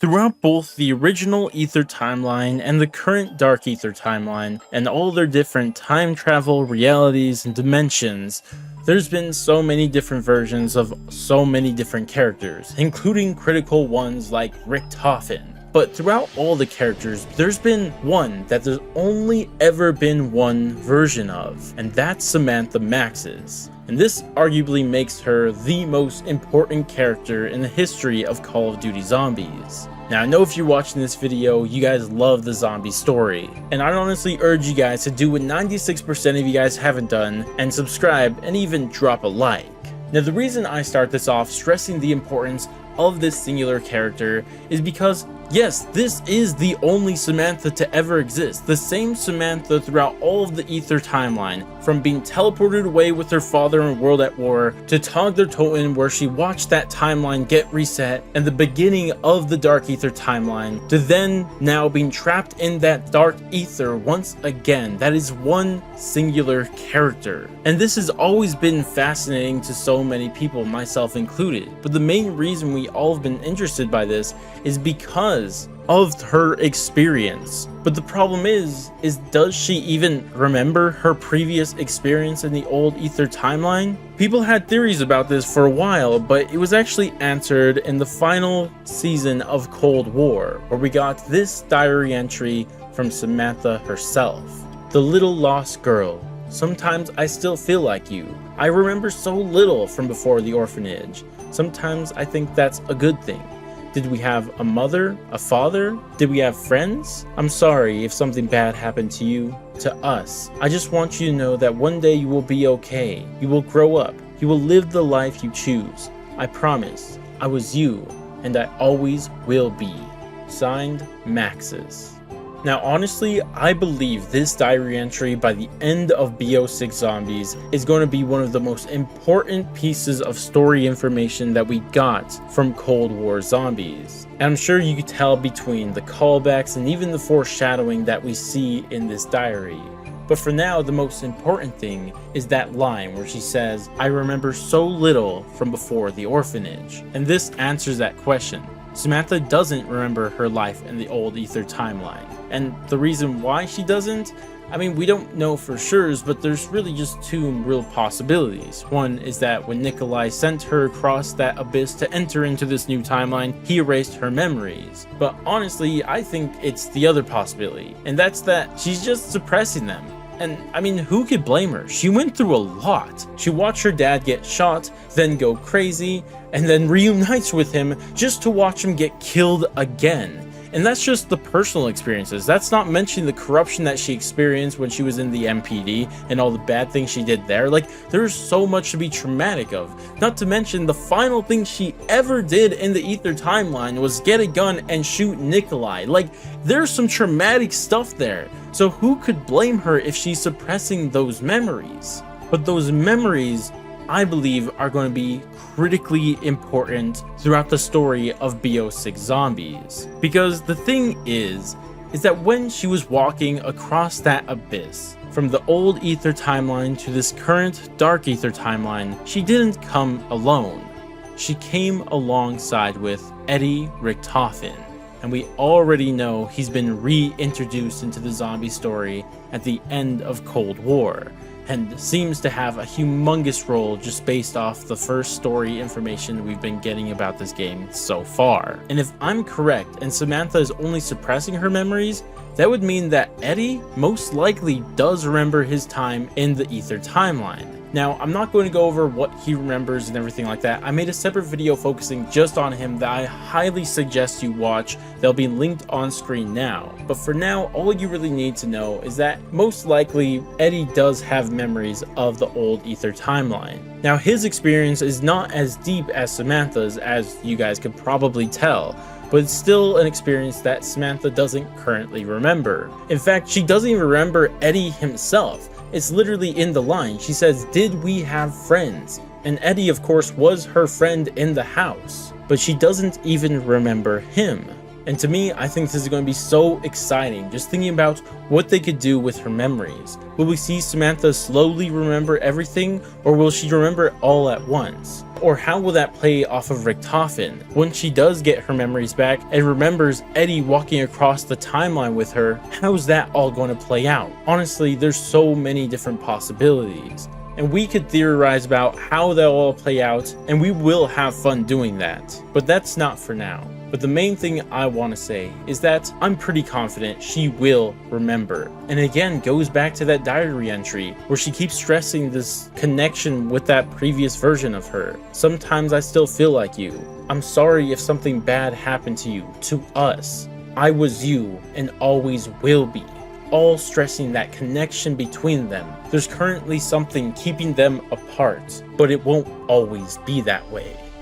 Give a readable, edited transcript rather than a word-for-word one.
Throughout both the original Ether timeline and the current Dark Ether timeline, and all their different time travel realities and dimensions, there's been so many different versions of so many different characters, including critical ones like Richtofen. But throughout all the characters, there's been one that there's only ever been one version of, and that's Samantha Max's. And this arguably makes her the most important character in the history of Call of Duty Zombies. Now, I know if you're watching this video, you guys love the zombie story, and I'd honestly urge you guys to do what 96% of you guys haven't done, and subscribe and even drop a like. Now, the reason I start this off stressing the importance of this singular character is because, yes, this is the only Samantha to ever exist. The same Samantha throughout all of the Ether timeline, from being teleported away with her father in World at War, to Tag der Toten where she watched that timeline get reset, and the beginning of the Dark Ether timeline, to then now being trapped in that Dark Ether once again. That is one singular character. And this has always been fascinating to so many people, myself included. But the main reason we all have been interested by this is because of her experience. But the problem is does she even remember her previous experience in the old Ether timeline? People had theories about this for a while, but it was actually answered in the final season of Cold War, where we got this diary entry from Samantha herself. The little lost girl. Sometimes I still feel like you. I remember so little from before the orphanage. Sometimes I think that's a good thing. Did we have a mother, a father? Did we have friends? I'm sorry if something bad happened to you, to us. I just want you to know that one day you will be okay. You will grow up. You will live the life you choose. I promise. I was you, and I always will be. Signed, Max's. Now, honestly, I believe this diary entry by the end of BO6 Zombies is going to be one of the most important pieces of story information that we got from Cold War Zombies. And I'm sure you could tell between the callbacks and even the foreshadowing that we see in this diary. But for now, the most important thing is that line where she says, I remember so little from before the orphanage. And this answers that question. Samantha doesn't remember her life in the old Ether timeline. And the reason why she doesn't, I mean, we don't know for sure, but there's really just two real possibilities. One is that when Nikolai sent her across that abyss to enter into this new timeline, he erased her memories. But honestly, I think it's the other possibility, and that's that she's just suppressing them. And I mean, who could blame her? She went through a lot. She watched her dad get shot, then go crazy, and then reunites with him just to watch him get killed again. And that's just the personal experiences. That's not mentioning the corruption that she experienced when she was in the MPD and all the bad things she did there. Like, there's so much to be traumatic of. Not to mention the final thing she ever did in the Ether timeline was get a gun and shoot Nikolai. Like, there's some traumatic stuff there. So who could blame her if she's suppressing those memories? But those memories, I believe, are going to be critically important throughout the story of BO6 Zombies. Because the thing is that when she was walking across that abyss, from the old Ether timeline to this current Dark Ether timeline, she didn't come alone. She came alongside with Eddie Richtofen. And we already know he's been reintroduced into the zombie story at the end of Cold War, and seems to have a humongous role just based off the first story information we've been getting about this game so far. And if I'm correct, and Samantha is only suppressing her memories, that would mean that Eddie most likely does remember his time in the Ether timeline. Now, I'm not going to go over what he remembers and everything like that. I made a separate video focusing just on him that I highly suggest you watch. They'll be linked on screen now. But for now, all you really need to know is that most likely Eddie does have memories of the old Ether timeline. Now, his experience is not as deep as Samantha's, as you guys could probably tell, but it's still an experience that Samantha doesn't currently remember. In fact, she doesn't even remember Eddie himself. It's literally in the line. She says, did we have friends? And Eddie, of course, was her friend in the house, but she doesn't even remember him. And to me, I think this is going to be so exciting, just thinking about what they could do with her memories. Will we see Samantha slowly remember everything, or will she remember it all at once? Or how will that play off of Richtofen? When she does get her memories back and remembers Eddie walking across the timeline with her, how's that all going to play out? Honestly, there's so many different possibilities. And we could theorize about how they'll all play out, and we will have fun doing that. But that's not for now. But the main thing I want to say is that I'm pretty confident she will remember. And again, goes back to that diary entry where she keeps stressing this connection with that previous version of her. Sometimes I still feel like you. I'm sorry if something bad happened to you, to us. I was you and always will be. All stressing that connection between them. There's currently something keeping them apart, but it won't always be that way.